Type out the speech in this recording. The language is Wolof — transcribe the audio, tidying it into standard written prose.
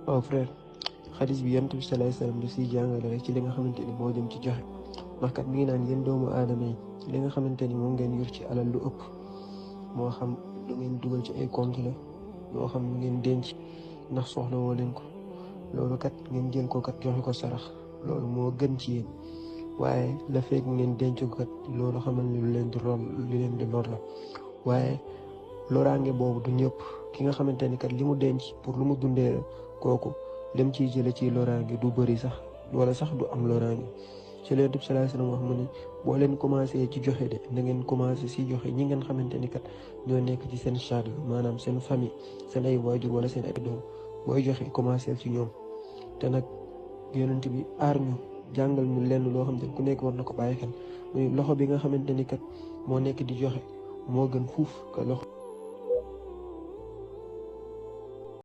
waaw frère, xadis bi yonent bi salaay salaam du siy jàngale rek ci li nga xamante ni moo jëm ci joxe ndax kat mi ngi naan yéen doomu aadama yi li nga xamante ni moom ngeen yor ci alal lu ëpp moo xam lu ngeen dugal ci ay compte la moo xam lu ngeen denc ndax soxla woo leen ko loolu kat ngeen jël ko kat joxe ko sarax loolu moo gën ci yéen waaye la fekk ngeen denc ko kat loolu xamal ni lu leen di lor la waaye loraange boobu du ñëpp ki nga xamante ni kat li mu denc pour lu mu dundee la kooku lim ciy jële ci loraange du bëri sax wala sax du am loraange ci Yonent bi sallallahu alayhi wasallam wax mu ni boo leen commencé ci joxe de na ngeen commencé si joxe ñi ngeen xamante ni kat ñoo nekk ci seen charge maanaam seen famille seen ay waajur wala seen ay doom booy joxe commencé ci ñoom te nag Yonent bi aar ñu jàngal ñu lenn loo xam ne ku nekk war na ko bàyyi xel muy loxo bi nga xamante ni kat moo nekk di joxe moo gën fuuf ka loxo